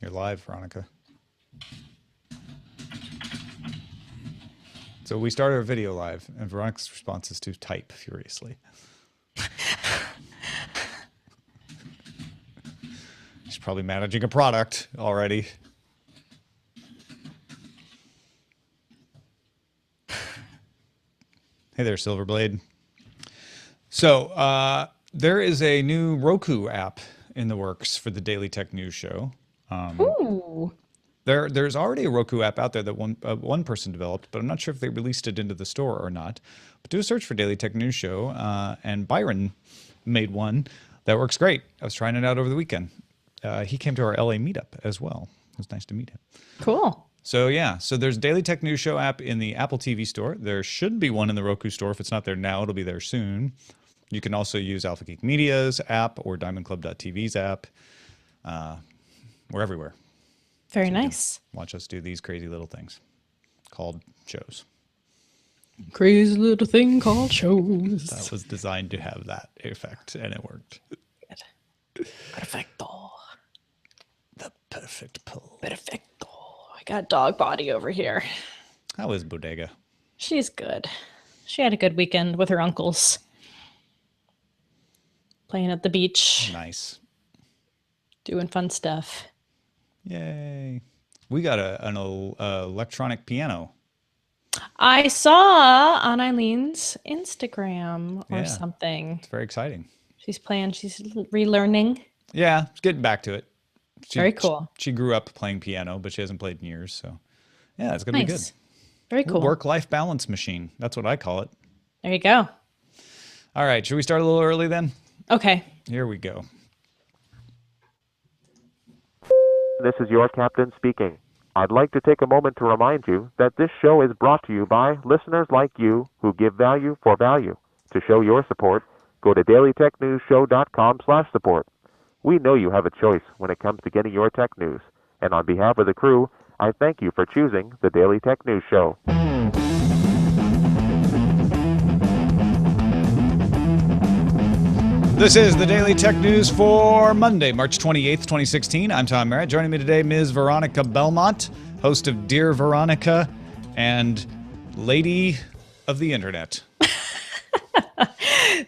You're live, Veronica. So we started our video live, and Veronica's response is to type furiously. She's probably managing a product already. Hey there, Silverblade. So there is a new Roku app in the works for the Daily Tech News Show. Ooh. There's already a Roku app out there that one person developed, but I'm not sure if they released it into the store or not. But do a search for Daily Tech News Show, and Byron made one that works great. I was trying it out over the weekend. He came to our LA meetup as well. It was nice to meet him. Cool. So yeah, so there's Daily Tech News Show app in the Apple TV store. There should be one in the Roku store. If it's not there now, it'll be there soon. You can also use Alpha Geek Media's app or DiamondClub.tv's app. We're everywhere. Very nice. Watch us do these crazy little things called shows. Crazy little thing called shows. That was designed to have that effect, and it worked. Perfecto. The perfect pull. Perfecto. I got dog body over here. How is Bodega? She's good. She had a good weekend with her uncles. Playing at the beach. Nice. Doing fun stuff. Yay. We got an electronic piano. I saw on Eileen's Instagram or Yeah. something. It's very exciting. She's playing, she's relearning. Yeah, it's getting back to it. Very cool. She grew up playing piano, but she hasn't played in years. So, yeah, it's going to be good. Very cool. Work-life balance machine. That's what I call it. There you go. All right. Should we start a little early then? Okay. Here we go. This is your captain speaking. I'd like to take a moment to remind you that this show is brought to you by listeners like you who give value for value. To show your support, go to dailytechnewsshow.com/support. We know you have a choice when it comes to getting your tech news, and on behalf of the crew, I thank you for choosing the Daily Tech News Show. This is the Daily Tech News for Monday, March 28th, 2016. I'm Tom Merritt. Joining me today, Ms. Veronica Belmont, host of Dear Veronica and Lady of the Internet.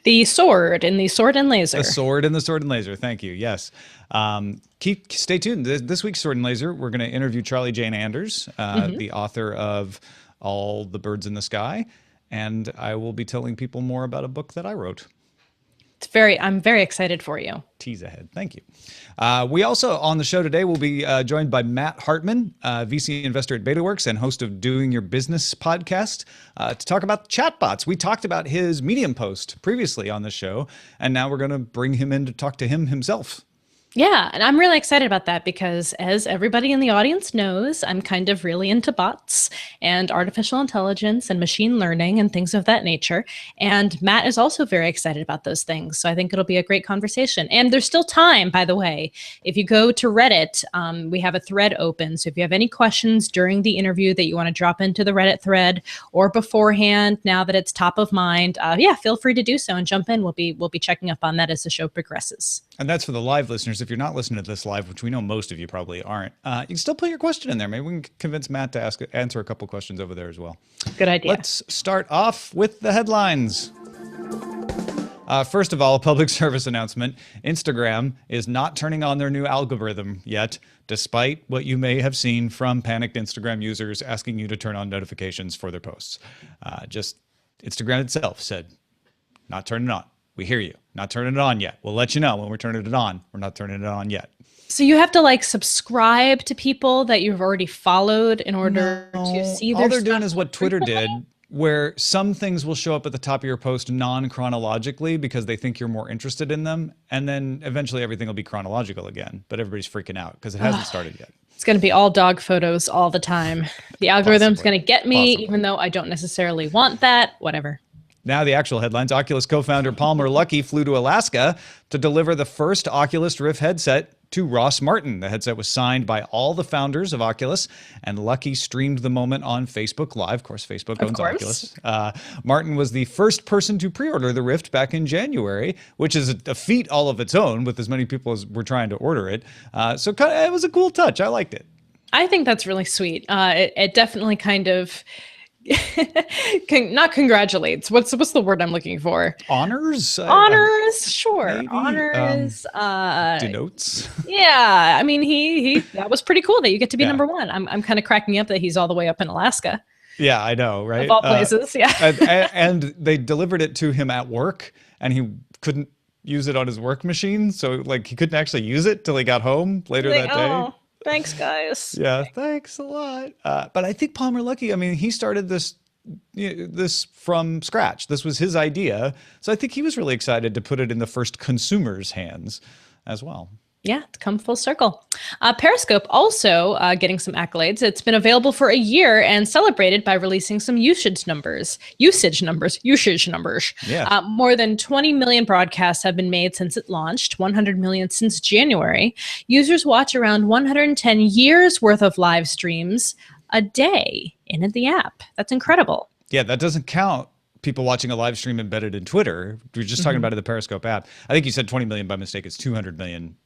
The sword in the sword and laser. The sword and the sword and laser. Thank you. Yes. Stay tuned. This week's Sword and Laser, we're going to interview Charlie Jane Anders, the author of All the Birds in the Sky, and I will be telling people more about a book that I wrote. I'm very excited for you. Tease ahead. Thank you. We also, on the show today, will be joined by Matt Hartman, VC investor at BetaWorks and host of Doing Your Business podcast, to talk about chatbots. We talked about his Medium post previously on the show, and now we're going to bring him in to talk to him himself. Yeah, and I'm really excited about that because, as everybody in the audience knows, I'm kind of really into bots and artificial intelligence and machine learning and things of that nature. And Matt is also very excited about those things. So I think it'll be a great conversation. And there's still time, by the way. If you go to Reddit, we have a thread open. So if you have any questions during the interview that you want to drop into the Reddit thread or beforehand, now that it's top of mind, feel free to do so and jump in. We'll be checking up on that as the show progresses. And that's for the live listeners. If you're not listening to this live, which we know most of you probably aren't, you can still put your question in there. Maybe we can convince Matt to answer a couple questions over there as well. Good idea. Let's start off with the headlines. First of all, a public service announcement. Instagram is not turning on their new algorithm yet, despite what you may have seen from panicked Instagram users asking you to turn on notifications for their posts. Just Instagram itself said, not turning it on. We hear you. Not turning it on yet. We'll let you know when we're turning it on. We're not turning it on yet. So you have to subscribe to people that you've already followed in order to see their All they're stuff doing is what Twitter did, where some things will show up at the top of your post non-chronologically because they think you're more interested in them. And then eventually everything will be chronological again. But everybody's freaking out because it hasn't started yet. It's going to be all dog photos all the time. The algorithm's going to get me, even though I don't necessarily want that. Whatever. Now the actual headlines. Oculus co-founder Palmer Luckey flew to Alaska to deliver the first Oculus Rift headset to Ross Martin. The headset was signed by all the founders of Oculus, and Lucky streamed the moment on Facebook Live. Of course, Facebook owns Oculus. Martin was the first person to pre-order the Rift back in January, which is a feat all of its own with as many people as were trying to order it. So it was a cool touch. I liked it. I think that's really sweet. It definitely kind of not congratulates. What's the word I'm looking for? Honors? Sure. Maybe? Honors. Denotes. Yeah. I mean, he that was pretty cool that you get to be number one. I'm kind of cracking up that he's all the way up in Alaska. Yeah, I know, right? Of all places, yeah. and they delivered it to him at work, and he couldn't use it on his work machine, so like he couldn't actually use it till he got home later that day. Oh, thanks, guys. Yeah, thanks a lot. But I think Palmer Luckey, I mean, he started this from scratch. This was his idea. So I think he was really excited to put it in the first consumer's hands as well. Yeah, it's come full circle. Periscope also getting some accolades. It's been available for a year and celebrated by releasing some usage numbers. Yeah. More than 20 million broadcasts have been made since it launched, 100 million since January. Users watch around 110 years worth of live streams a day in the app. That's incredible. Yeah, that doesn't count people watching a live stream embedded in Twitter. We were just talking about it in the Periscope app. I think you said 20 million by mistake. It's 200 million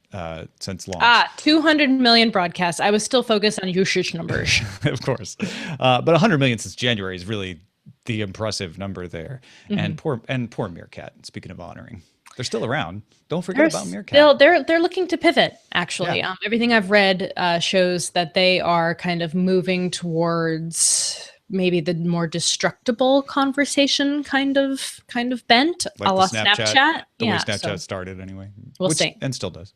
since launch. 200 million broadcasts. I was still focused on usage numbers. Of course. But 100 million since January is really the impressive number there. And poor Meerkat, speaking of honoring. They're still around. Don't forget about Meerkat. They're looking to pivot, actually. Yeah. Everything I've read shows that they are kind of moving towards maybe the more destructible conversation kind of bent, like a la Snapchat. The way Yeah, Snapchat so started anyway. we'll see. And still does.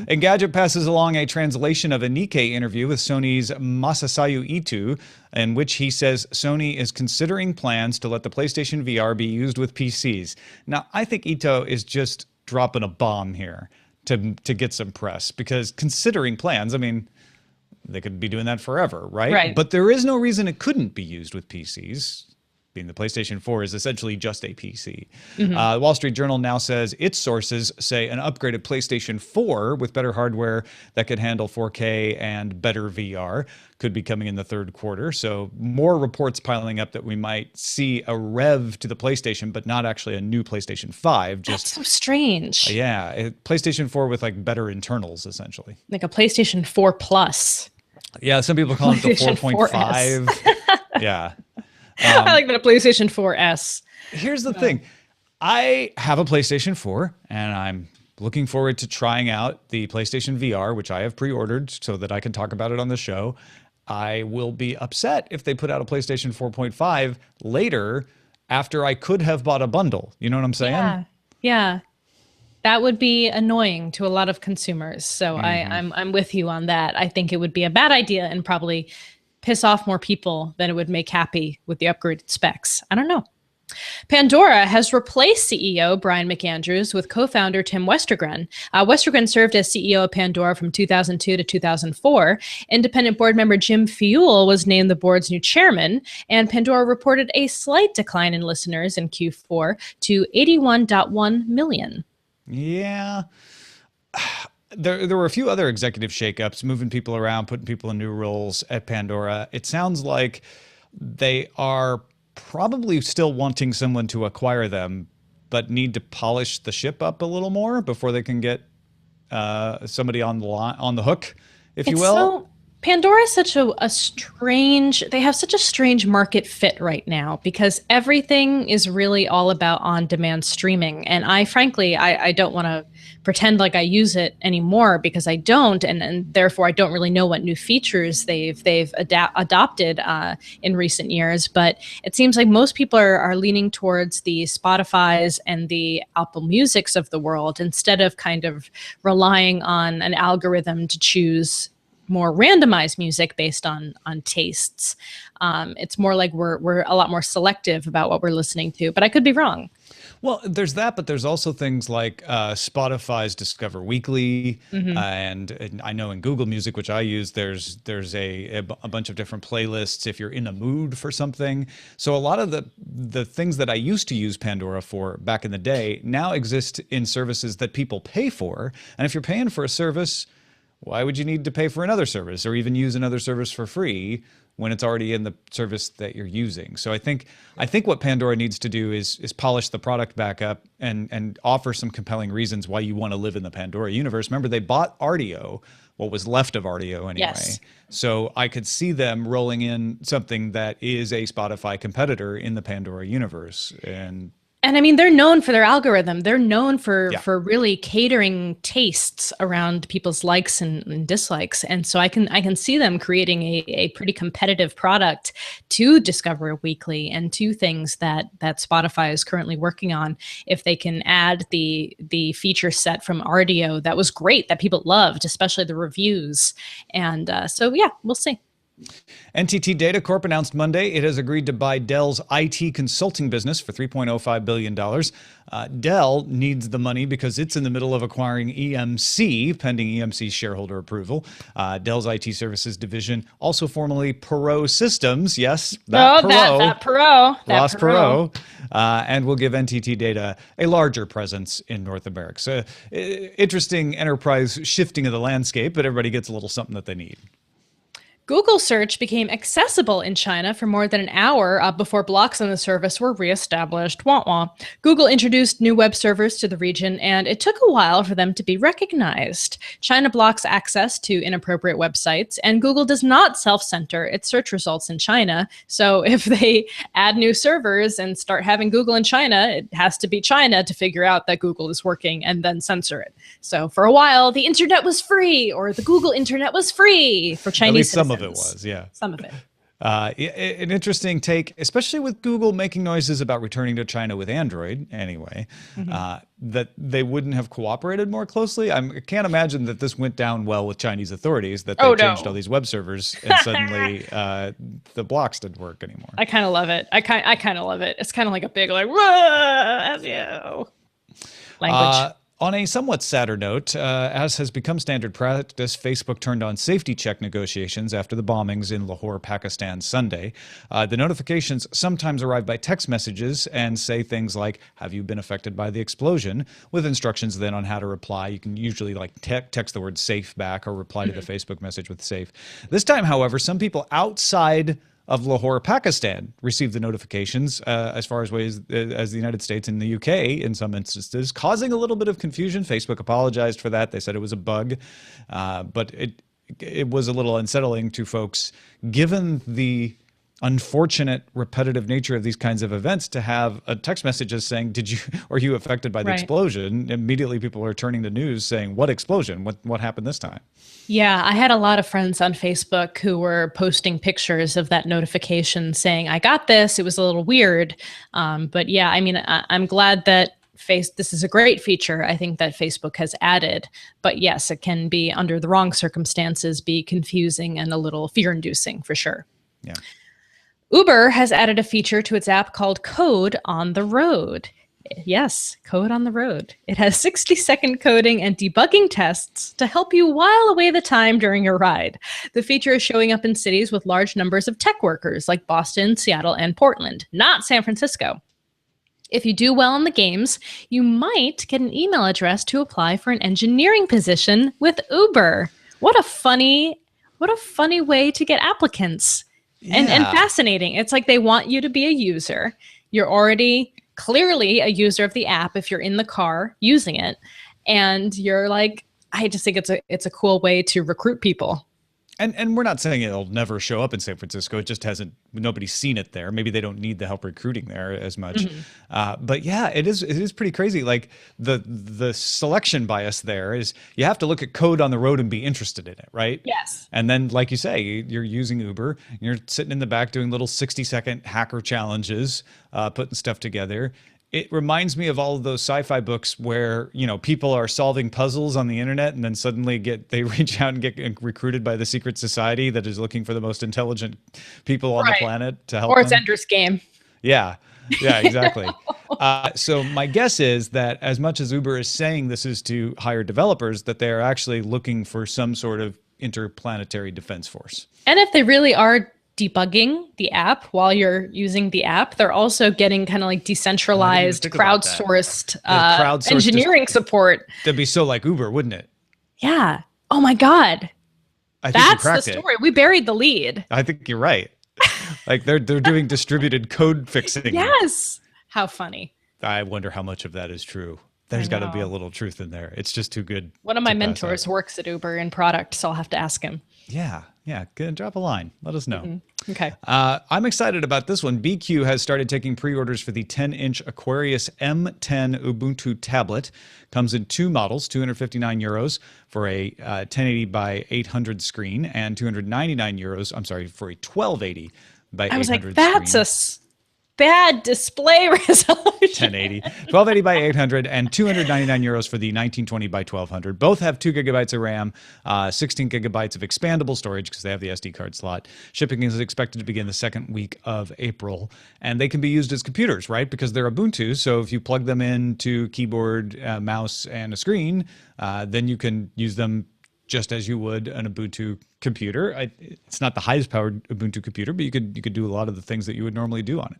Engadget passes along a translation of a Nikkei interview with Sony's Masasayu Ito, in which he says Sony is considering plans to let the PlayStation VR be used with PCs. Now, I think Ito is just dropping a bomb here to get some press, because considering plans, I mean, they could be doing that forever, right? Right. But there is no reason it couldn't be used with PCs. Being the PlayStation 4 is essentially just a PC. The Wall Street Journal now says its sources say an upgraded PlayStation 4 with better hardware that could handle 4K and better VR could be coming in the third quarter. So more reports piling up that we might see a rev to the PlayStation, but not actually a new PlayStation 5. That's so strange. Yeah, PlayStation 4 with like better internals, essentially. Like a PlayStation 4 Plus. Yeah, some people call it the PlayStation 4.5. Yeah. I like that, a PlayStation 4S. Here's the thing. I have a PlayStation 4, and I'm looking forward to trying out the PlayStation VR, which I have pre-ordered so that I can talk about it on the show. I will be upset if they put out a PlayStation 4.5 later after I could have bought a bundle. You know what I'm saying? Yeah. That would be annoying to a lot of consumers. So I'm with you on that. I think it would be a bad idea and probably piss off more people than it would make happy with the upgraded specs. I don't know. Pandora has replaced CEO Brian McAndrews with co-founder Tim Westergren. Westergren served as CEO of Pandora from 2002 to 2004. Independent board member Jim Fuel was named the board's new chairman, and Pandora reported a slight decline in listeners in Q4 to 81.1 million. Yeah. There were a few other executive shakeups, moving people around, putting people in new roles at Pandora. It sounds like they are probably still wanting someone to acquire them, but need to polish the ship up a little more before they can get somebody on the hook, if you will. So Pandora is such a strange, they have such a strange market fit right now, because everything is really all about on-demand streaming. And I frankly don't want to pretend like I use it anymore, because I don't, and therefore I don't really know what new features they've adopted in recent years. But it seems like most people are leaning towards the Spotify's and the Apple Musics of the world, instead of kind of relying on an algorithm to choose more randomized music based on tastes. It's more like we're a lot more selective about what we're listening to, but I could be wrong. Well, there's that, but there's also things like Spotify's Discover Weekly, and I know in Google Music, which I use, there's a bunch of different playlists if you're in a mood for something. So a lot of the things that I used to use Pandora for back in the day now exist in services that people pay for. And if you're paying for a service, why would you need to pay for another service or even use another service for free when it's already in the service that you're using? So I think what Pandora needs to do is polish the product back up and offer some compelling reasons why you want to live in the Pandora universe. Remember, they bought Rdio, what was left of Rdio anyway. Yes. So I could see them rolling in something that is a Spotify competitor in the Pandora universe. And I mean, they're known for their algorithm. They're known for Yeah. for really catering tastes around people's likes and dislikes. And so I can see them creating a pretty competitive product to Discover Weekly and to things that Spotify is currently working on. If they can add the feature set from Rdio, that was great, that people loved, especially the reviews. And so yeah, we'll see. NTT Data Corp announced Monday it has agreed to buy Dell's IT consulting business for $3.05 billion. Dell needs the money because it's in the middle of acquiring EMC, pending EMC's shareholder approval. Dell's IT services division, also formerly Perot Systems, yes, that Perot. Ross Perot, and will give NTT Data a larger presence in North America. So interesting enterprise shifting of the landscape, but everybody gets a little something that they need. Google search became accessible in China for more than an hour before blocks on the service were reestablished. Wah wah. Google introduced new web servers to the region, and it took a while for them to be recognized. China blocks access to inappropriate websites, and Google does not self-center its search results in China. So if they add new servers and start having Google in China, it has to be China to figure out that Google is working and then censor it. So for a while, the internet was free, or the Google internet was free for Chinese At least some citizens. of it was, yeah. Some of it. An interesting take, especially with Google making noises about returning to China with Android anyway, that they wouldn't have cooperated more closely. I can't imagine that this went down well with Chinese authorities, that they changed all these web servers and suddenly the blocks didn't work anymore. I kind of love it. I kind of love it. It's kind of like a big like, "Whoa, F you" language. On a somewhat sadder note, as has become standard practice, Facebook turned on safety check negotiations after the bombings in Lahore, Pakistan Sunday. The notifications sometimes arrive by text messages and say things like, have you been affected by the explosion? With instructions then on how to reply. You can usually like text the word safe back or reply to the Facebook message with safe. This time, however, some people outside of Lahore, Pakistan, received the notifications as far as ways as the United States and the UK in some instances, causing a little bit of confusion. Facebook apologized for that. They said it was a bug, but it was a little unsettling to folks, given the unfortunate repetitive nature of these kinds of events, to have a text message just saying, are you affected by the explosion? Immediately people are turning to news saying, what explosion? What happened this time? Yeah, I had a lot of friends on Facebook who were posting pictures of that notification saying, I got this. It was a little weird. But yeah, I mean, I'm glad that this is a great feature, I think, that Facebook has added. But yes, it can be, under the wrong circumstances, be confusing and a little fear-inducing for sure. Yeah. Uber has added a feature to its app called Code on the Road. Yes, Code on the Road. It has 60-second coding and debugging tests to help you while away the time during your ride. The feature is showing up in cities with large numbers of tech workers like Boston, Seattle, and Portland, not San Francisco. If you do well in the games, you might get an email address to apply for an engineering position with Uber. What a funny way to get applicants. Yeah. And fascinating. It's like they want you to be a user. You're already clearly a user of the app if you're in the car using it. And you're like, I just think it's a cool way to recruit people. And we're not saying it'll never show up in San Francisco. It just nobody's seen it there. Maybe they don't need the help recruiting there as much. But yeah, it is pretty crazy. Like the selection bias there is you have to look at Code on the Road and be interested in it, right? Yes. And then, like you say, you're using Uber, you're sitting in the back doing little 60-second hacker challenges, putting stuff together. It reminds me of all of those sci-fi books where, people are solving puzzles on the internet and then suddenly they reach out and get recruited by the secret society that is looking for the most intelligent people on the planet to help them. Or it's Ender's Game. Yeah, exactly. So my guess is that as much as Uber is saying this is to hire developers, that they are actually looking for some sort of interplanetary defense force. And if they really are debugging the app while you're using the app, they're also getting kind of like decentralized, crowdsourced engineering support. That'd be so like Uber, wouldn't it? Yeah. Oh my God. I think you That's the cracked it. story. We buried the lead. I think you're right. Like they're doing distributed code fixing. Yes. How funny. I wonder how much of that is true. There's got to be a little truth in there. It's just too good. One of my to pass mentors up. works at Uber in product, so I'll have to ask him. Yeah. Good. Drop a line. Let us know. Okay. I'm excited about this one. BQ has started taking pre-orders for the 10-inch Aquarius M10 Ubuntu tablet. Comes in two models, 259 euros for a 1080 by 800 screen and 299 euros, I'm sorry, for a 1280 by 800 I was like, screen. that's a bad display resolution. 1080, 1280 by 800, and 299 euros for the 1920 by 1200. Both have 2 gigabytes of RAM, 16 gigabytes of expandable storage because they have the SD card slot. Shipping is expected to begin the second week of April, and they can be used as computers, right? Because they're Ubuntu. So if you plug them into keyboard, mouse, and a screen, then you can use them just as you would an Ubuntu computer. It's not the highest powered Ubuntu computer, but you could do a lot of the things that you would normally do on it.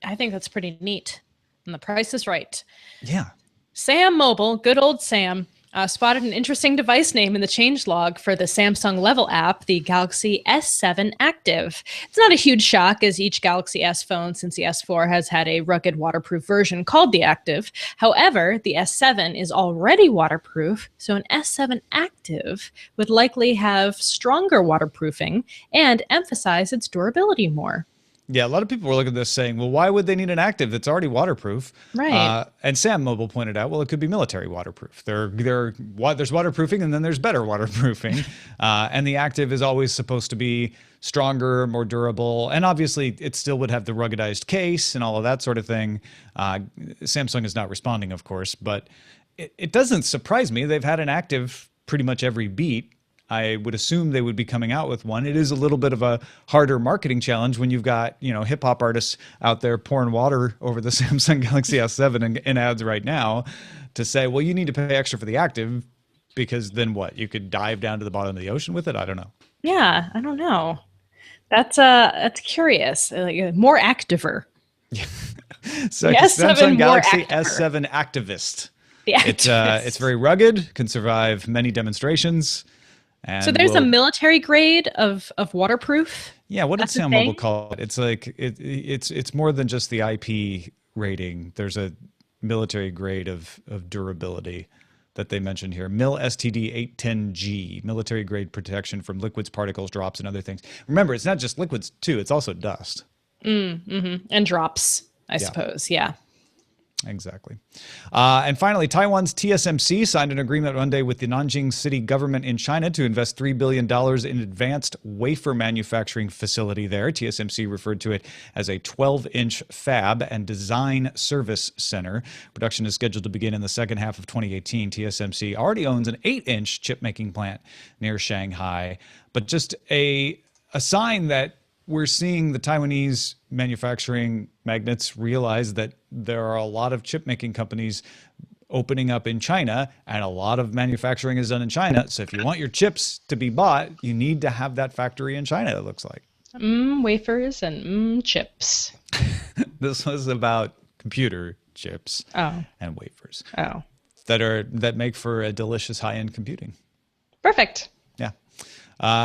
I think that's pretty neat. And the price is right. Yeah. Sam Mobile, good old Sam, spotted an interesting device name in the changelog for the Samsung Level app, the Galaxy S7 Active. It's not a huge shock, as each Galaxy S phone since the S4 has had a rugged waterproof version called the Active. However, the S7 is already waterproof, so an S7 Active would likely have stronger waterproofing and emphasize its durability more. Yeah, a lot of people were looking at this saying, well, why would they need an Active that's already waterproof? Right. And Sam Mobile pointed out, well, it could be military waterproof. There's waterproofing and then there's better waterproofing. And the Active is always supposed to be stronger, more durable. And obviously, it still would have the ruggedized case and all of that sort of thing. Samsung is not responding, of course, but it doesn't surprise me. They've had an Active pretty much every beat. I would assume they would be coming out with one. It is a little bit of a harder marketing challenge when you've got, hip hop artists out there pouring water over the Samsung Galaxy S7 in ads right now to say, well, you need to pay extra for the Active because then what? You could dive down to the bottom of the ocean with it? I don't know. Yeah, I don't know. That's curious. More Activer. So The S7 Samsung more Galaxy Activer. S7 Activist. The Activist. It's very rugged, can survive many demonstrations. And So there's a military grade of waterproof. Yeah, what did That's a Sam Mobile thing? call it? It's like it's more than just the IP rating. There's a military grade of durability that they mentioned here. MIL STD 810G, military grade protection from liquids, particles, drops, and other things. Remember, it's not just liquids too; it's also dust. And drops, I suppose. Yeah. Exactly. And finally, Taiwan's TSMC signed an agreement Monday with the Nanjing city government in China to invest $3 billion in advanced wafer manufacturing facility there. TSMC referred to it as a 12-inch fab and design service center. Production is scheduled to begin in the second half of 2018. TSMC already owns an 8-inch chip-making plant near Shanghai. But just a sign that we're seeing the Taiwanese manufacturing magnates realize that there are a lot of chip-making companies opening up in China, and a lot of manufacturing is done in China. So if you want your chips to be bought, you need to have that factory in China, it looks like. Wafers and chips. This was about computer chips and wafers Oh. that make for a delicious high-end computing. Perfect. Yeah.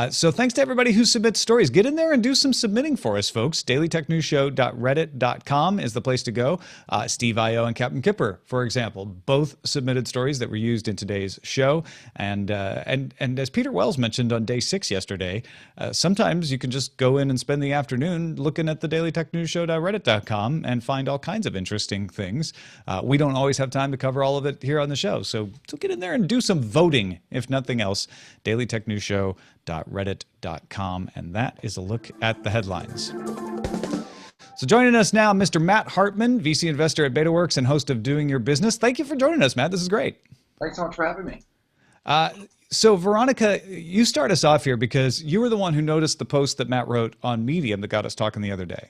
So thanks to everybody who submits stories. Get in there and do some submitting for us, folks. dailytechnewsshow.reddit.com is the place to go. Steve I.O. and Captain Kipper, for example, both submitted stories that were used in today's show. And as Peter Wells mentioned on day 6 yesterday, sometimes you can just go in and spend the afternoon looking at the dailytechnewsshow.reddit.com and find all kinds of interesting things. We don't always have time to cover all of it here on the show. So get in there and do some voting, if nothing else. dailytechnewsshow.reddit.com, and that is a look at the headlines. So joining us now, Mr. Matt Hartman, VC investor at BetaWorks and host of Doing Your Business. Thank you for joining us, Matt. This is great. Thanks so much for having me. So Veronica, you start us off here because you were the one who noticed the post that Matt wrote on Medium that got us talking the other day.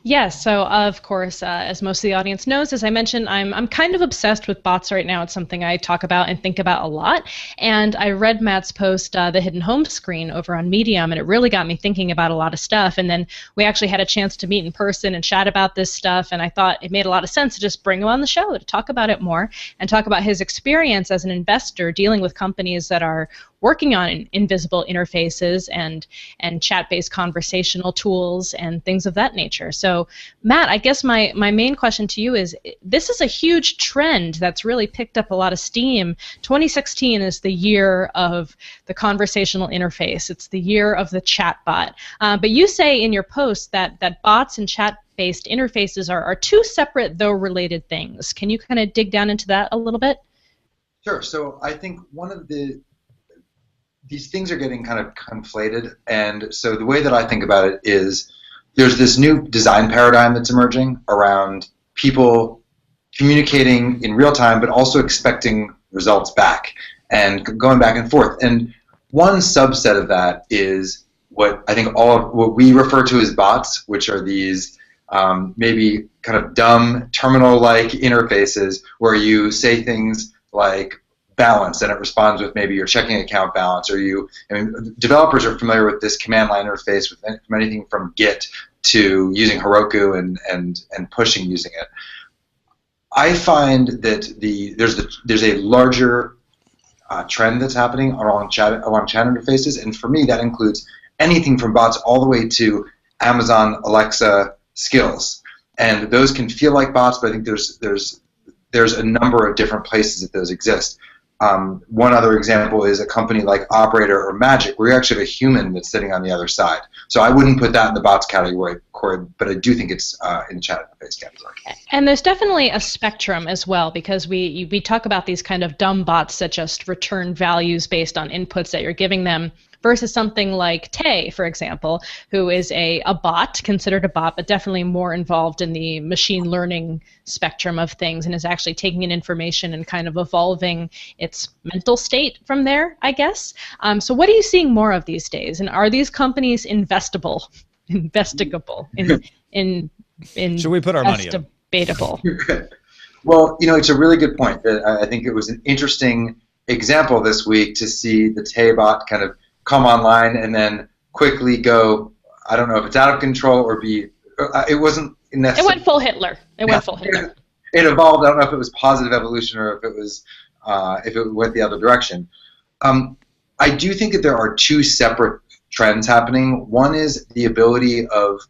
Yes, so of course, as most of the audience knows, as I mentioned, I'm kind of obsessed with bots right now. It's something I talk about and think about a lot. And I read Matt's post, The Hidden Home Screen, over on Medium, and it really got me thinking about a lot of stuff. And then we actually had a chance to meet in person and chat about this stuff, and I thought it made a lot of sense to just bring him on the show to talk about it more and talk about his experience as an investor dealing with companies that are working on invisible interfaces and chat-based conversational tools and things of that nature. So, Matt, I guess my main question to you is, this is a huge trend that's really picked up a lot of steam. 2016 is the year of the conversational interface. It's the year of the chatbot. But you say in your post that bots and chat-based interfaces are two separate, though related things. Can you kind of dig down into that a little bit? Sure. So I think one of these things are getting kind of conflated, and so the way that I think about it is there's this new design paradigm that's emerging around people communicating in real time, but also expecting results back and going back and forth. And one subset of that is what I think what we refer to as bots, which are these maybe kind of dumb terminal-like interfaces where you say things like balance and it responds with maybe your checking account balance, or developers are familiar with this command line interface with anything from Git to using Heroku and pushing using it. I find that there's a larger trend that's happening along chat interfaces, and for me that includes anything from bots all the way to Amazon Alexa skills, and those can feel like bots, but I think there's a number of different places that those exist. One other example is a company like Operator or Magic, where you actually have a human that's sitting on the other side. So I wouldn't put that in the bots category, but I do think it's in the chat interface category. And there's definitely a spectrum as well, because we talk about these kind of dumb bots that just return values based on inputs that you're giving them, versus something like Tay, for example, who is a bot, considered a bot, but definitely more involved in the machine learning spectrum of things, and is actually taking in information and kind of evolving its mental state from there, I guess. So what are you seeing more of these days? And are these companies investigable in Should we put our money in? Debatable. Well, it's a really good point. I think it was an interesting example this week to see the Tay bot kind of come online and then quickly go, I don't know if it's out of control or it wasn't necessarily. It went full Hitler. Full Hitler. It evolved. I don't know if it was positive evolution or if it went the other direction. I do think that there are two separate trends happening. One is the ability of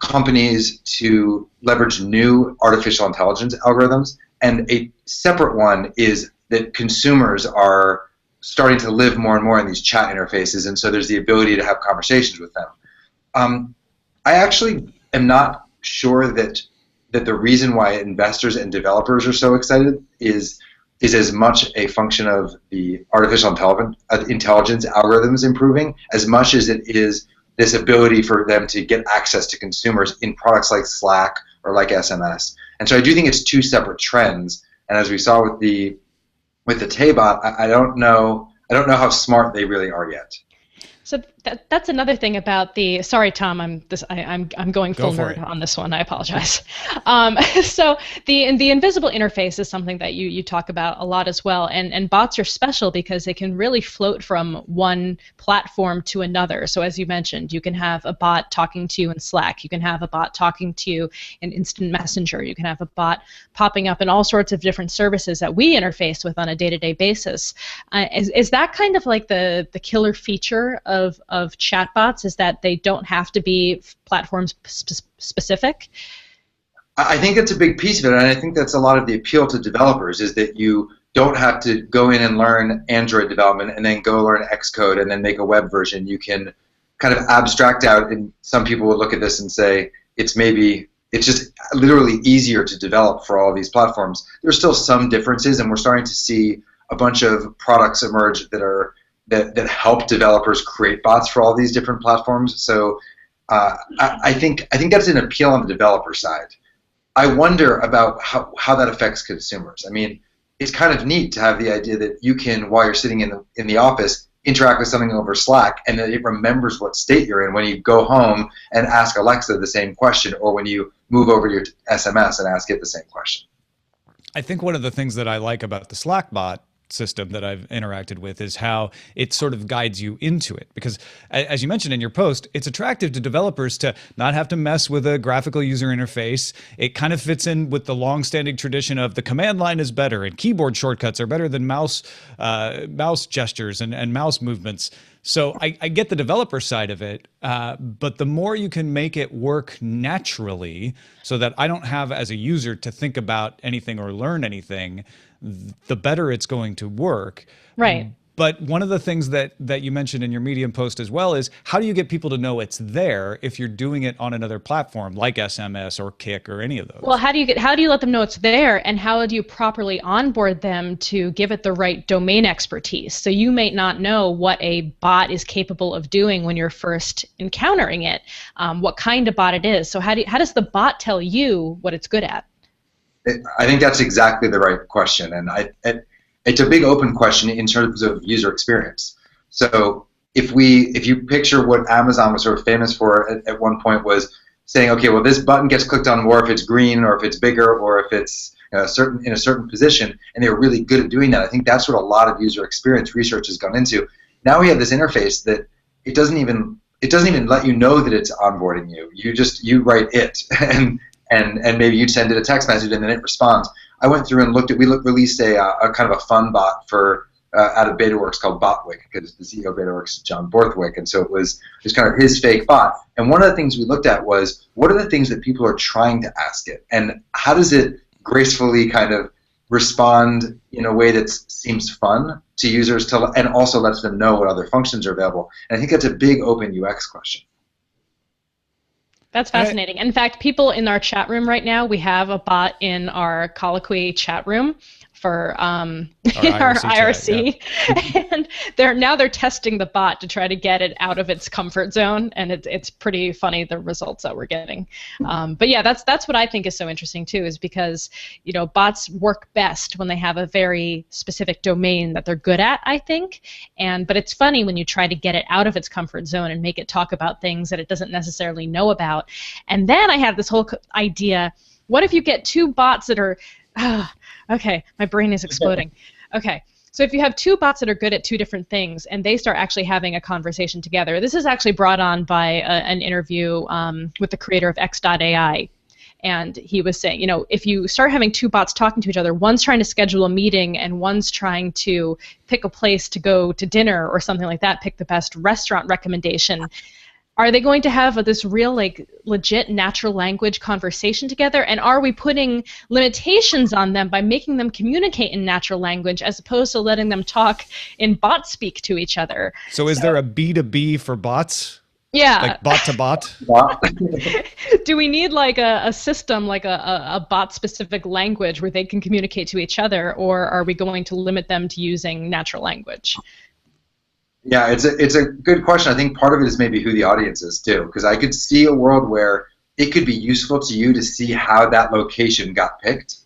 companies to leverage new artificial intelligence algorithms, and a separate one is that consumers are starting to live more and more in these chat interfaces, and so there's the ability to have conversations with them. I actually am not sure that the reason why investors and developers are so excited is as much a function of the artificial intelligence algorithms improving, as much as it is this ability for them to get access to consumers in products like Slack or like SMS. And so I do think it's two separate trends, and as we saw with the Taybot, I don't know how smart they really are yet. So that's another thing about the. Sorry, Tom, I'm going full nerd on this one. I apologize. So the invisible interface is something that you talk about a lot as well, and bots are special because they can really float from one platform to another. So as you mentioned, you can have a bot talking to you in Slack. You can have a bot talking to you in Instant Messenger. You can have a bot popping up in all sorts of different services that we interface with on a day-to-day basis. Is that kind of like the killer feature of chatbots, is that they don't have to be platform specific? I think that's a big piece of it, and I think that's a lot of the appeal to developers, is that you don't have to go in and learn Android development and then go learn Xcode and then make a web version. You can kind of abstract out, and some people will look at this and say it's just literally easier to develop for all these platforms. There's still some differences, and we're starting to see a bunch of products emerge that help developers create bots for all these different platforms. So I think that's an appeal on the developer side. I wonder about how that affects consumers. I mean, it's kind of neat to have the idea that you can, while you're sitting in the office, interact with something over Slack, and that it remembers what state you're in when you go home and ask Alexa the same question, or when you move over your SMS and ask it the same question. I think one of the things that I like about the Slack bot system that I've interacted with is how it sort of guides you into it. Because as you mentioned in your post, it's attractive to developers to not have to mess with a graphical user interface. It kind of fits in with the long-standing tradition of the command line is better and keyboard shortcuts are better than mouse gestures and mouse movements. So I get the developer side of it, but the more you can make it work naturally so that I don't have as a user to think about anything or learn anything, the better it's going to work. Right. But one of the things that you mentioned in your Medium post as well is how do you get people to know it's there if you're doing it on another platform like SMS or Kik or any of those? Well, how do you let them know it's there, and how do you properly onboard them to give it the right domain expertise? So you may not know what a bot is capable of doing when you're first encountering it, what kind of bot it is. So how does the bot tell you what it's good at? I think that's exactly the right question, and it's a big open question in terms of user experience. So if you picture what Amazon was sort of famous for at one point was saying, okay, well, this button gets clicked on more if it's green or if it's bigger or if it's in a certain position, and they were really good at doing that. I think that's what a lot of user experience research has gone into. Now we have this interface that it doesn't even let you know that it's onboarding you. You write it and maybe you send it a text message and then it responds. I went through and released a kind of a fun bot for out of BetaWorks called Botwick, because the CEO of BetaWorks is John Borthwick, and so it was just kind of his fake bot. And one of the things we looked at was what are the things that people are trying to ask it, and how does it gracefully kind of respond in a way that seems fun to users, and also lets them know what other functions are available. And I think that's a big open UX question. That's fascinating. In fact, people in our chat room right now, we have a bot in our colloquy chat room for our IRC, yeah. And they're testing the bot to try to get it out of its comfort zone, and it's pretty funny the results that we're getting. But yeah, that's what I think is so interesting too, is because bots work best when they have a very specific domain that they're good at, I think. But it's funny when you try to get it out of its comfort zone and make it talk about things that it doesn't necessarily know about. And then I have this whole idea: what if you get two bots that are okay, my brain is exploding. Okay, so if you have two bots that are good at two different things and they start actually having a conversation together, this is actually brought on by an interview with the creator of X.AI. And he was saying, if you start having two bots talking to each other, one's trying to schedule a meeting and one's trying to pick a place to go to dinner or something like that, pick the best restaurant recommendation, are they going to have this real, legit natural language conversation together? And are we putting limitations on them by making them communicate in natural language as opposed to letting them talk in bot speak to each other? So is there a B2B for bots? Yeah. Like bot to bot? Do we need a system, like a bot-specific language where they can communicate to each other, or are we going to limit them to using natural language? Yeah, it's a good question. I think part of it is maybe who the audience is too, because I could see a world where it could be useful to you to see how that location got picked.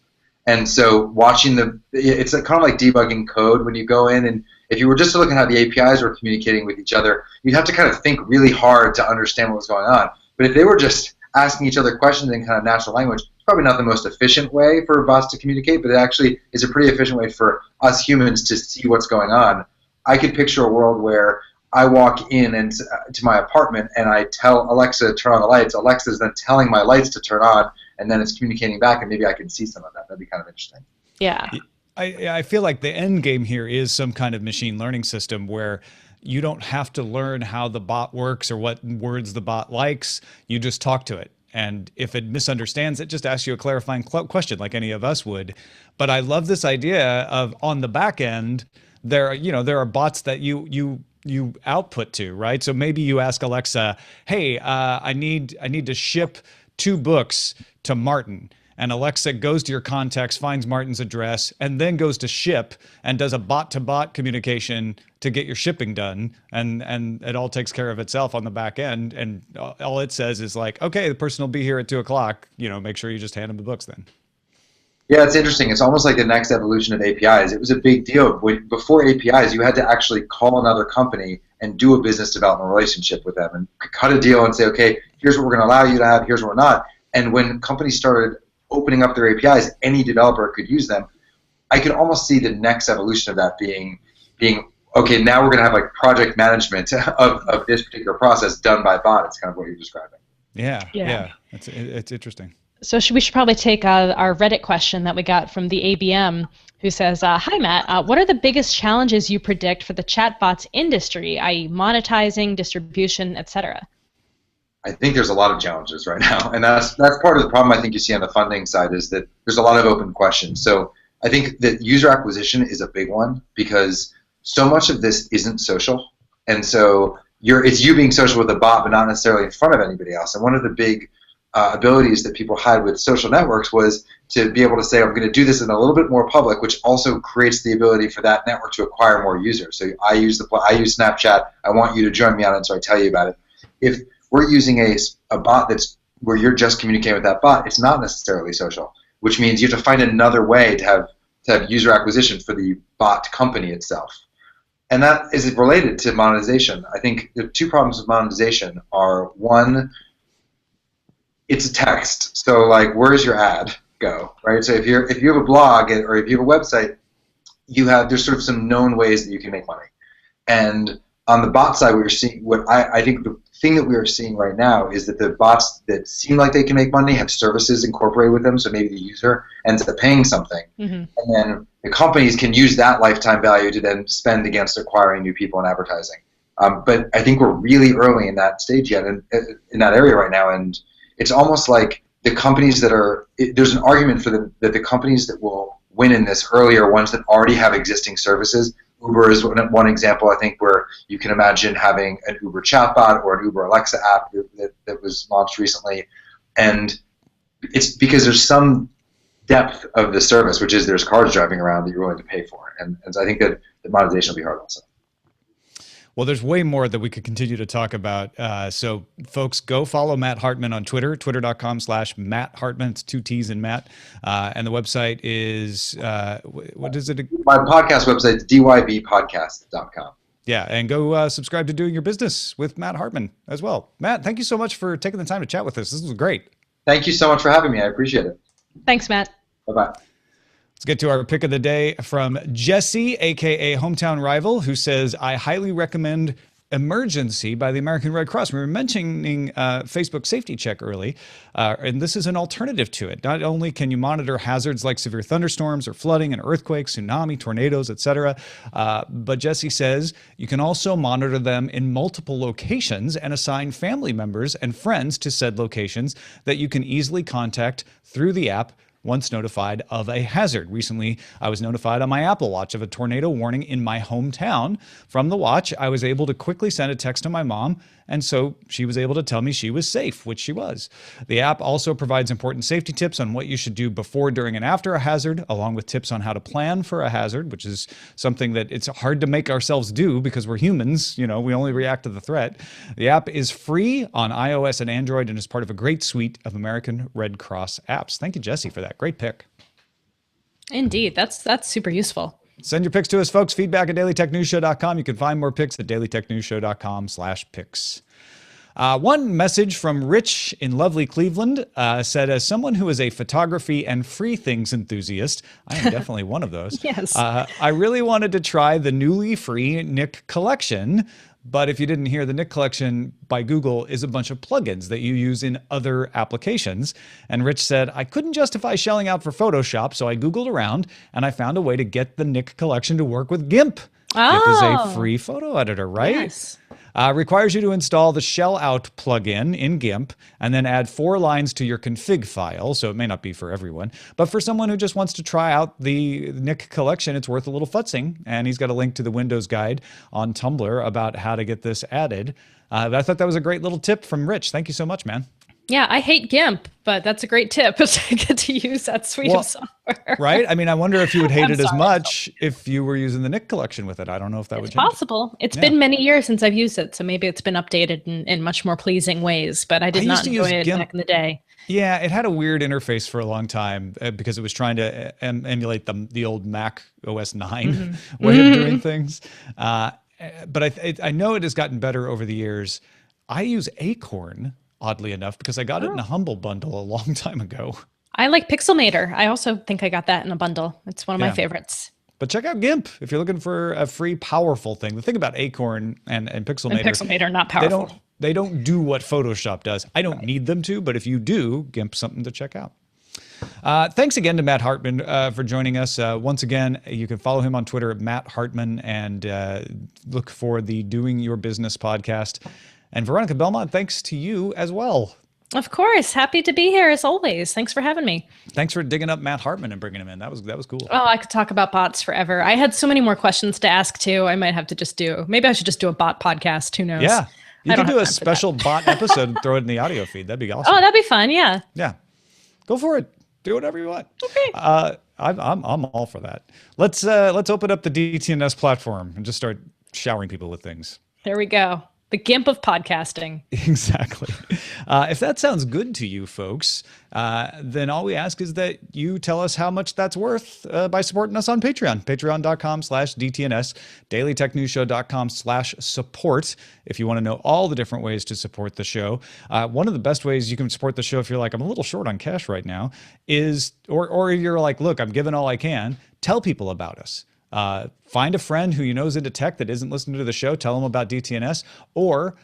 And so watching it's kind of like debugging code when you go in, and if you were just to look at how the APIs were communicating with each other, you'd have to kind of think really hard to understand what was going on. But if they were just asking each other questions in kind of natural language, it's probably not the most efficient way for bots to communicate, but it actually is a pretty efficient way for us humans to see what's going on. I could picture a world where I walk in to my apartment and I tell Alexa to turn on the lights. Alexa's then telling my lights to turn on, and then it's communicating back, and maybe I can see some of that. That'd be kind of interesting. Yeah. I feel like the end game here is some kind of machine learning system where you don't have to learn how the bot works or what words the bot likes. You just talk to it. And if it misunderstands it, just asks you a clarifying question like any of us would. But I love this idea of on the back end, there are bots that you output to, right? So maybe you ask Alexa, hey, I need to ship 2 books to Martin. And Alexa goes to your contacts, finds Martin's address, and then goes to ship and does a bot-to-bot communication to get your shipping done. And it all takes care of itself on the back end. And all it says is like, okay, the person will be here at 2 o'clock. Make sure you just hand them the books then. Yeah, it's interesting. It's almost like the next evolution of APIs. It was a big deal. Before APIs, you had to actually call another company and do a business development relationship with them and cut a deal and say, okay, here's what we're going to allow you to have, here's what we're not. And when companies started opening up their APIs, any developer could use them. I could almost see the next evolution of that being okay, now we're going to have like project management of this particular process done by bot. It's kind of what you're describing. Yeah. It's interesting. So we should probably take our Reddit question that we got from the ABM, who says, hi, Matt, what are the biggest challenges you predict for the chatbots industry, i.e. monetizing, distribution, etc.? I think there's a lot of challenges right now, and that's part of the problem I think you see on the funding side is that there's a lot of open questions. So I think that user acquisition is a big one because so much of this isn't social, and so it's you being social with a bot, but not necessarily in front of anybody else. And one of the big abilities that people had with social networks was to be able to say, I'm going to do this in a little bit more public, which also creates the ability for that network to acquire more users. So I use Snapchat. I want you to join me on it, so I tell you about it. If we're using a bot that's where you're just communicating with that bot, it's not necessarily social, which means you have to find another way to have user acquisition for the bot company itself. And that is related to monetization. I think the two problems with monetization are, one, it's a text. So like, where does your ad go, right? So if you have a blog or if you have a website, there's sort of some known ways that you can make money. And on the bot side, I think the thing that we are seeing right now is that the bots that seem like they can make money have services incorporated with them. So maybe the user ends up paying something, and then the companies can use that lifetime value to then spend against acquiring new people and advertising. But I think we're really early in that stage yet, in that area right now, and it's almost like the companies there's an argument that the companies that will win in this early are ones that already have existing services. Uber is one example, I think, where you can imagine having an Uber chatbot or an Uber Alexa app that was launched recently. And it's because there's some depth of the service, which is there's cars driving around that you're willing to pay for. And so I think that the monetization will be hard also. Well, there's way more that we could continue to talk about. So folks, go follow Matt Hartman on Twitter, twitter.com/Matt Hartman. It's 2 T's in Matt. And the website is, what is it? My podcast website is dybpodcast.com. Yeah, and go subscribe to Doing Your Business with Matt Hartman as well. Matt, thank you so much for taking the time to chat with us. This was great. Thank you so much for having me. I appreciate it. Thanks, Matt. Bye-bye. Let's get to our pick of the day from Jesse, aka Hometown Rival, who says, I highly recommend Emergency by the American Red Cross. We were mentioning Facebook Safety Check early, and this is an alternative to it. Not only can you monitor hazards like severe thunderstorms or flooding and earthquakes, tsunami, tornadoes, etc., but Jesse says you can also monitor them in multiple locations and assign family members and friends to said locations that you can easily contact through the app once notified of a hazard. Recently, I was notified on my Apple Watch of a tornado warning in my hometown. From the watch, I was able to quickly send a text to my mom, and so she was able to tell me she was safe, which she was. The app also provides important safety tips on what you should do before, during, and after a hazard, along with tips on how to plan for a hazard, which is something that it's hard to make ourselves do because we're humans. You know, we only react to the threat. The app is free on iOS and Android and is part of a great suite of American Red Cross apps. Thank you, Jesse, for that. Great pick. Indeed. That's super useful. Send your picks to us, folks. Feedback at dailytechnewsshow.com. You can find more picks at dailytechnewsshow.com/picks. One message from Rich in lovely Cleveland said, as someone who is a photography and free things enthusiast, I am definitely one of those. Yes. I really wanted to try the newly free Nick collection. But if you didn't hear, the Nick collection by Google is a bunch of plugins that you use in other applications. And Rich said, I couldn't justify shelling out for Photoshop, so I Googled around and I found a way to get the Nick collection to work with GIMP. GIMP is a free photo editor, right? Yes. Requires you to install the shell out plugin in GIMP and then add 4 lines to your config file. So it may not be for everyone, but for someone who just wants to try out the Nick collection, it's worth a little futzing. And he's got a link to the Windows guide on Tumblr about how to get this added. I thought that was a great little tip from Rich. Thank you so much, man. Yeah, I hate GIMP, but that's a great tip to get to use that suite of software. Right? I mean, I wonder if you would hate it as much if you were using the Nick collection with it. I don't know if that would change. It's possible. It's been many years since I've used it, so maybe it's been updated in much more pleasing ways, but I did not enjoy it back in the day. Yeah, it had a weird interface for a long time because it was trying to emulate the old Mac OS 9 way of doing things. But I know it has gotten better over the years. I use Acorn, oddly enough, because I got it in a Humble bundle a long time ago. I like Pixelmator. I also think I got that in a bundle. It's one of my favorites. But check out GIMP if you're looking for a free, powerful thing. The thing about Acorn and Pixelmator, And Pixelmator, not powerful. They don't do what Photoshop does. I don't need them to, but if you do, GIMP's something to check out. Thanks again to Matt Hartman for joining us. Once again, you can follow him on Twitter at Matt Hartman and look for the Doing Your Business podcast. And Veronica Belmont, thanks to you as well. Of course. Happy to be here as always. Thanks for having me. Thanks for digging up Matt Hartman and bringing him in. That was cool. Oh, I could talk about bots forever. I had so many more questions to ask too. I might have to maybe I should just do a bot podcast. Who knows? Yeah. You can do a special bot episode and throw it in the audio feed. That'd be awesome. Oh, that'd be fun. Yeah. Yeah. Go for it. Do whatever you want. Okay. I'm all for that. Let's open up the DTNS platform and just start showering people with things. There we go. The GIMP of podcasting. Exactly. If that sounds good to you folks, then all we ask is that you tell us how much that's worth by supporting us on Patreon. Patreon.com/DTNS, dailytechnewsshow.com/support. If you want to know all the different ways to support the show. One of the best ways you can support the show if you're like, I'm a little short on cash right now, is, or you're like, look, I'm giving all I can, tell people about us. Find a friend who you know is into tech that isn't listening to the show. Tell them about DTNS, or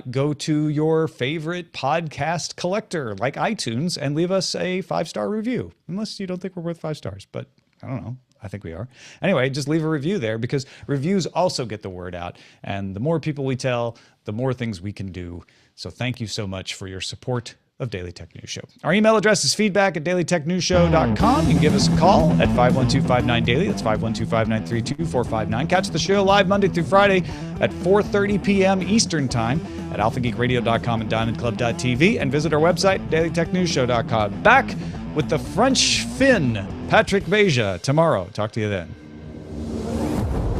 go to your favorite podcast collector like iTunes and leave us a 5-star review. Unless you don't think we're worth 5 stars, but I don't know. I think we are. Anyway, just leave a review there because reviews also get the word out. And the more people we tell, the more things we can do. So thank you so much for your support of Daily Tech News Show. Our email address is feedback@dailytechnewsshow.com. You can give us a call at 512-59-DAILY. That's 512-593-2459. Catch the show live Monday through Friday at 4:30 p.m. Eastern Time at alphageekradio.com and diamondclub.tv, and visit our website, dailytechnewsshow.com. Back with the French Finn, Patrick Beja, tomorrow. Talk to you then.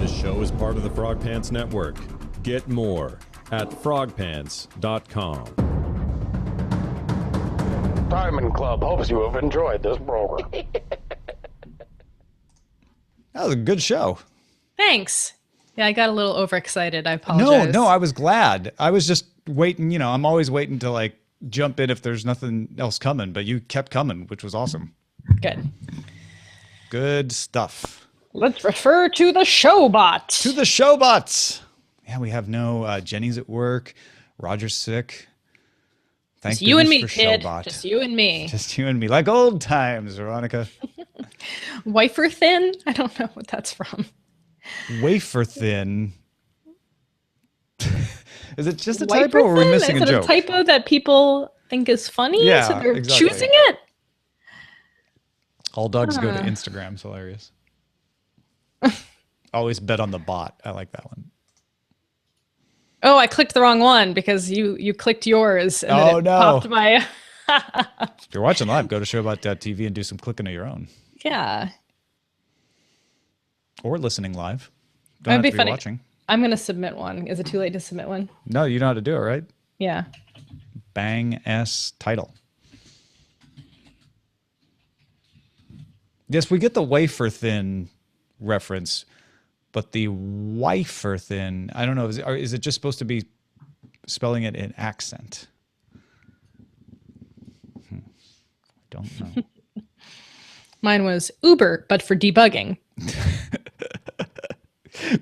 This show is part of the Frog Pants Network. Get more at frogpants.com. Diamond Club hopes you have enjoyed this program. That was a good show. Thanks. Yeah, I got a little overexcited. I apologize. No, I was glad. I was just waiting. You know, I'm always waiting to like jump in if there's nothing else coming, but you kept coming, which was awesome. Good. Good stuff. Let's refer to the showbot. To the showbots. Yeah, we have no Jenny's at work. Roger's sick. Thank Just you and me, for kid. Showbot. Just you and me. Just you and me. Like old times, Veronica. Wafer thin? I don't know what that's from. Wafer thin. Is it just a Wafer typo or are we thin? missing Is a it joke? a typo that people think is funny? Yeah, so they're exactly. choosing it? All dogs go to Instagram. It's hilarious. Always bet on the bot. I like that one. Oh, I clicked the wrong one because you clicked yours. And Oh, then it no. popped my... If you're watching live, go to showbot.tv and do some clicking of your own. Yeah. Or listening live. Don't That'd have be to be funny. watching. I'm going to submit one. Is it too late to submit one? No, you know how to do it, right? Yeah. Bang S title. Yes, we get the wafer thin reference, but the wifer thin, I don't know. Is it just supposed to be spelling it in accent? I don't know. Mine was Uber, but for debugging.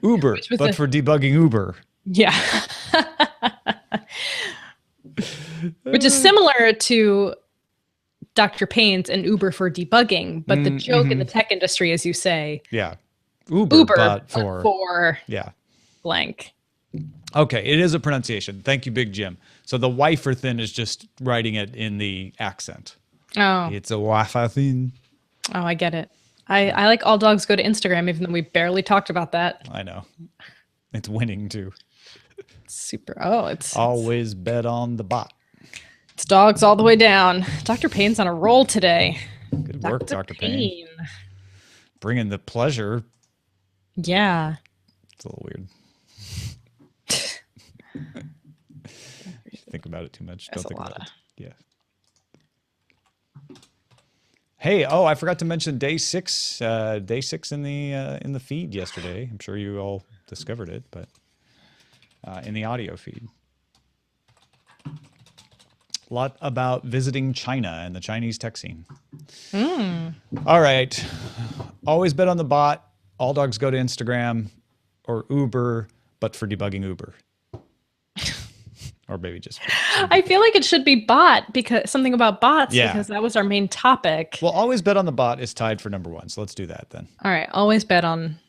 Uber, but for debugging Uber. Yeah. Which is similar to Dr. Payne's and Uber for debugging, but the joke in the tech industry is you say Yeah. Uber but for yeah. blank. Okay, it is a pronunciation. Thank you, Big Jim. So the wifer thin is just writing it in the accent. Oh. It's a wifer thin. Oh, I get it. I like all dogs go to Instagram, even though we barely talked about that. I know. It's winning too. Super. Oh, it's Always bet on the bot. It's dogs all the way down. Dr. Payne's on a roll today. Good work, Dr. Payne. Bringing the pleasure. Yeah. It's a little weird. Think about it too much. That's Don't think a lot about it. Yeah. Hey, oh, I forgot to mention day six in the feed yesterday. I'm sure you all discovered it, but in the audio feed. A lot about visiting China and the Chinese tech scene. All right. Always bet on the bot. All dogs go to Instagram or Uber, but for debugging Uber. Or maybe just. I feel like it should be bot because something about bots Yeah. because that was our main topic. Well, always bet on the bot is tied for number 1. So let's do that then. All right. Always bet on.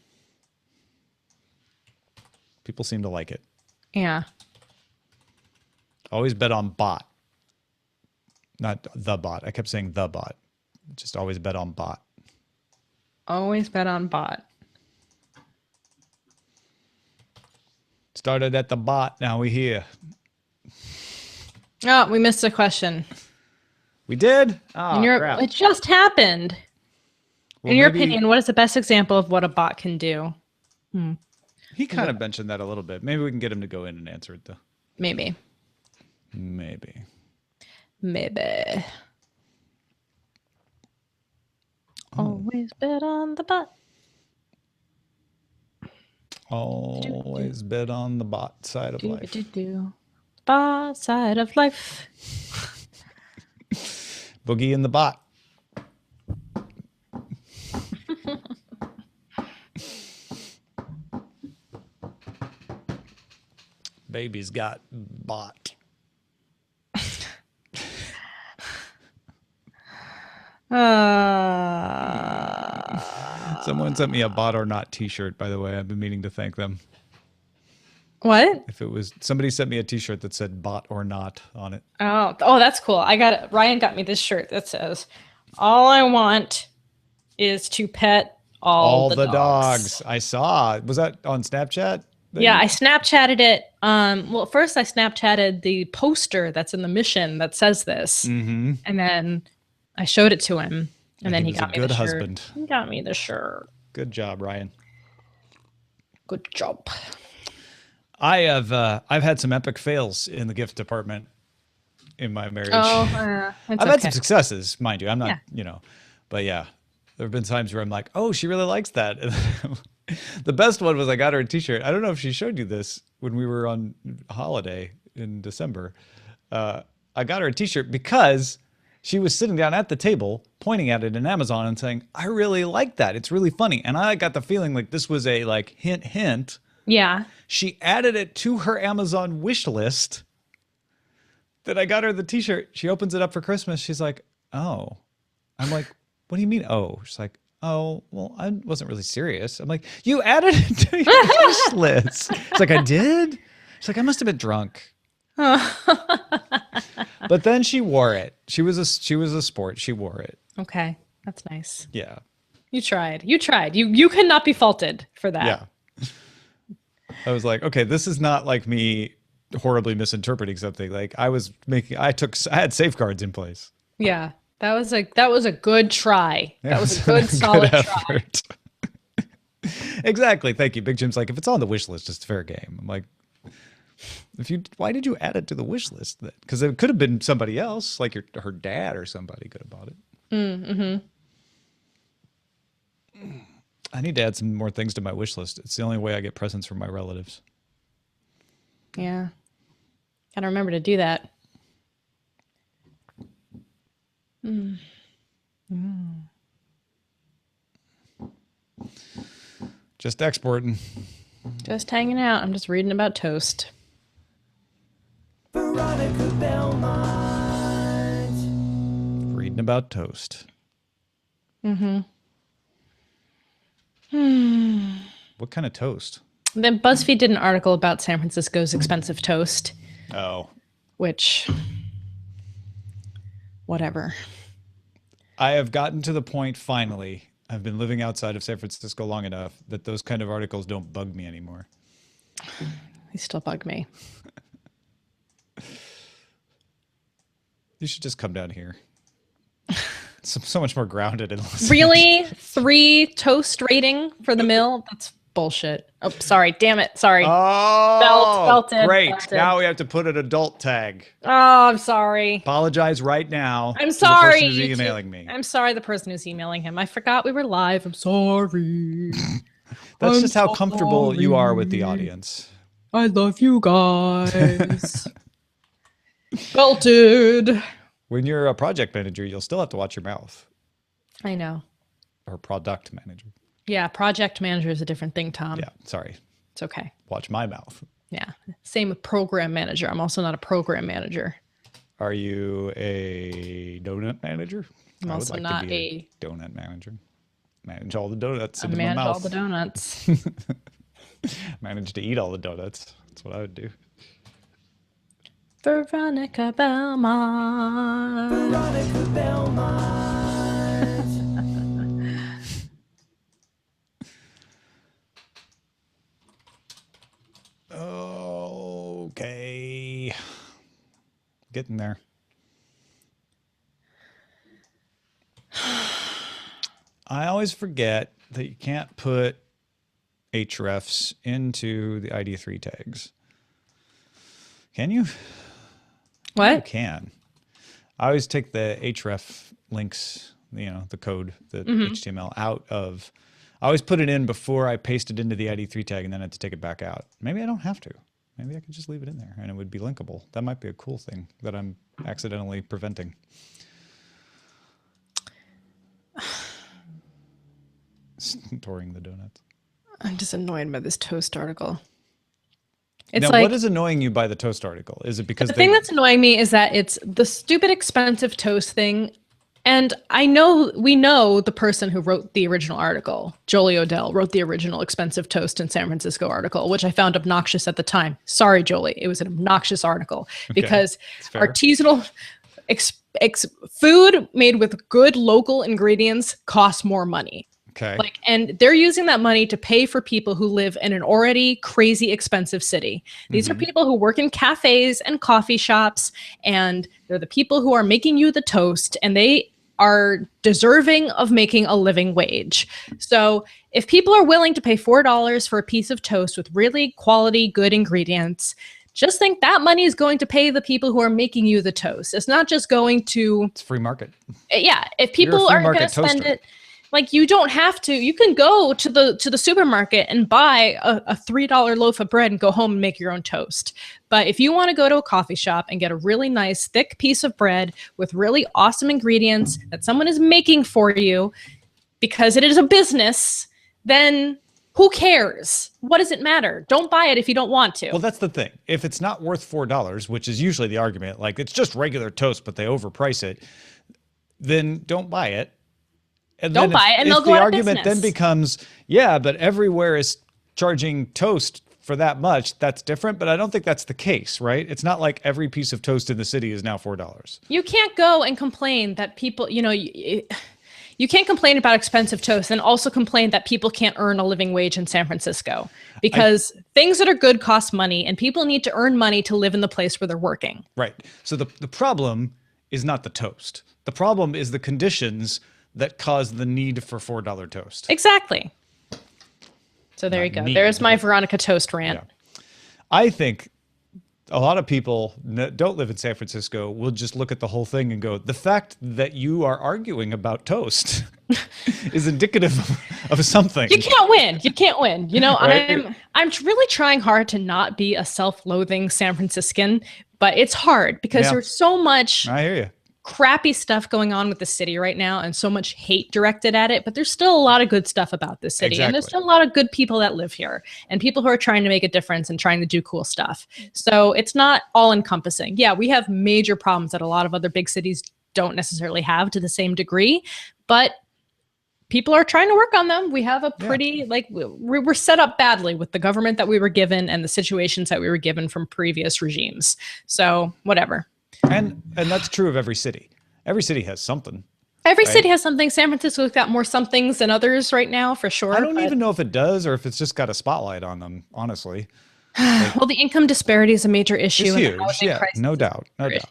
People seem to like it. Yeah. Always bet on bot. Not the bot. I kept saying the bot. Just always bet on bot. Always bet on bot. Started at the bot. Now we here. Oh, we missed a question. We did? Oh, crap. It just happened. Well, In your maybe- opinion, what is the best example of what a bot can do? He kind of mentioned that a little bit. Maybe we can get him to go in and answer it, though. Maybe. Maybe. Always bet on the bot. Always bet on the bot side of life. Bot side of life. Boogie in the bot. Baby's got bot. Someone sent me a bot or not t-shirt, by the way. I've been meaning to thank them. What? If it was somebody sent me a t-shirt that said bot or not on it. Oh, that's cool. I got it. Ryan got me this shirt that says, "All I want is to pet all the dogs." I saw. Was that on Snapchat? Yeah, I Snapchatted it. Well, first I Snapchatted the poster that's in the mission that says this, and then I showed it to him, and then he was got a me good the husband. shirt. He got me the shirt. Good job, Ryan. Good job. I've had some epic fails in the gift department in my marriage. I've I've had some successes, mind you. I'm not, but yeah, there have been times where I'm like, oh, she really likes that. The best one was I got her a t-shirt. I don't know if she showed you this when we were on holiday in December. I got her a t-shirt because she was sitting down at the table pointing at it in Amazon and saying, I really like that. It's really funny. And I got the feeling like this was a like hint. Yeah. She added it to her Amazon wish list. That I got her the t-shirt. She opens it up for Christmas. She's like, oh. I'm like, what do you mean, oh? She's like, oh, well, I wasn't really serious. I'm like, you added it to your wish list. It's like, I did? She's like, I must have been drunk. But then she wore it. She was a sport. She wore it. Okay. That's nice. Yeah. You tried. You cannot be faulted for that. Yeah. I was like, okay, this is not like me horribly misinterpreting something. Like I had safeguards in place. Yeah. That was a good try. That was a good solid try. Exactly. Thank you. Big Jim's like, if it's on the wish list, it's fair game. I'm like, why did you add it to the wish list then? Because it could have been somebody else, like her dad or somebody could have bought it. I need to add some more things to my wish list. It's the only way I get presents from my relatives. Yeah. Gotta remember to do that. Just exporting. Just hanging out. I'm just reading about toast. Veronica Belmont. Reading about toast. What kind of toast? Then BuzzFeed did an article about San Francisco's expensive toast, Oh. which, whatever. I have gotten to the point, finally, I've been living outside of San Francisco long enough that those kind of articles don't bug me anymore. They still bug me. You should just come down here. So much more grounded and less. Really? 3 toast rating for the mill? That's bullshit. Oh, sorry. Damn it. Sorry. Oh, belted, great. belted. Now we have to put an adult tag. Oh, I'm sorry. Apologize right now. I'm to sorry. The person who's YouTube. emailing me. I'm sorry, the person who's emailing him. I forgot we were live. I'm sorry. That's I'm just how comfortable you are with the sorry. audience. I love you guys. Belted. When you're a project manager, you'll still have to watch your mouth. I know. Or product manager. Yeah, project manager is a different thing, Tom. Yeah, sorry. It's okay. Watch my mouth. Yeah. Same with program manager. I'm also not a program manager. Are you a donut manager? I'm I would also like not to be a donut manager. Manage all the donuts I in my manage mouth. all the donuts. Manage to eat all the donuts. That's what I would do. Veronica Belmont. Veronica Belmont. Okay. Getting there. I always forget that you can't put hrefs into the ID3 tags. Can you? What? You can. I always take the href links, you know, the code, the HTML out of. I always put it in before I paste it into the ID3 tag and then I have to take it back out. Maybe I don't have to. Maybe I could just leave it in there and it would be linkable. That might be a cool thing that I'm accidentally preventing. Storing the donuts. I'm just annoyed by this Toast article. It's now, like, what is annoying you by the Toast article? Is it because the thing that's annoying me is that it's the stupid expensive toast thing. And we know the person who wrote the original article, Jolie Odell, wrote the original expensive toast in San Francisco article, which I found obnoxious at the time. Sorry, Jolie. It was an obnoxious article because artisanal food made with good local ingredients costs more money. Okay. And they're using that money to pay for people who live in an already crazy expensive city. These are people who work in cafes and coffee shops, and they're the people who are making you the toast, and they are deserving of making a living wage. So if people are willing to pay $4 for a piece of toast with really quality, good ingredients, just think that money is going to pay the people who are making you the toast. It's not just going to... It's free market. Yeah. If people are going to spend it... Like, you don't have to. You can go to the supermarket and buy a $3 loaf of bread and go home and make your own toast. But if you want to go to a coffee shop and get a really nice thick piece of bread with really awesome ingredients that someone is making for you because it is a business, then who cares? What does it matter? Don't buy it if you don't want to. Well, that's the thing. If it's not worth $4, which is usually the argument, like it's just regular toast, but they overprice it, then don't buy it. And don't buy it, and they'll go out of business. The argument then becomes, yeah, but everywhere is charging toast for that much. That's different, but I don't think that's the case, right? It's not like every piece of toast in the city is now $4. You can't go and complain that people, you can't complain about expensive toast and also complain that people can't earn a living wage in San Francisco, because things that are good cost money, and people need to earn money to live in the place where they're working. Right. So the problem is not the toast. The problem is the conditions that cause the need for $4 toast. Exactly. So there you go. There's my Veronica toast rant. Yeah. I think a lot of people don't live in San Francisco will just look at the whole thing and go, the fact that you are arguing about toast is indicative of something. You can't win. You can't win. Right? I'm really trying hard to not be a self-loathing San Franciscan, but it's hard because there's so much I hear you. Crappy stuff going on with the city right now and so much hate directed at it, but there's still a lot of good stuff about this city. Exactly. And there's still a lot of good people that live here and people who are trying to make a difference and trying to do cool stuff. So it's not all encompassing. Yeah, we have major problems that a lot of other big cities don't necessarily have to the same degree, but people are trying to work on them. We have a pretty, we're set up badly with the government that we were given and the situations that we were given from previous regimes. So whatever. And that's true of every city. Every city has something. Every city has something. San Francisco's got more somethings than others right now, for sure. I don't even know if it does or if it's just got a spotlight on them, honestly. Well, the income disparity is a major issue. It's huge. Yeah, no doubt. No doubt.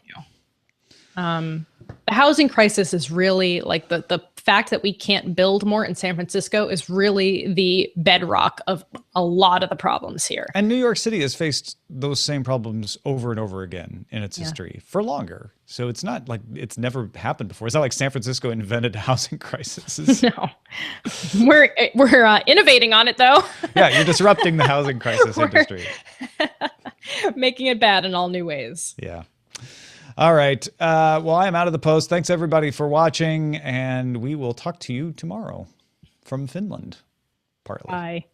The housing crisis is really like the fact that we can't build more in San Francisco is really the bedrock of a lot of the problems here. And New York City has faced those same problems over and over again in its history for longer. So it's not like it's never happened before. It's not like San Francisco invented a housing crisis. No, we're innovating on it though. Yeah, you're disrupting the housing crisis industry, making it bad in all new ways. Yeah. All right. Well, I am out of the post. Thanks everybody for watching, and we will talk to you tomorrow from Finland, partly. Bye.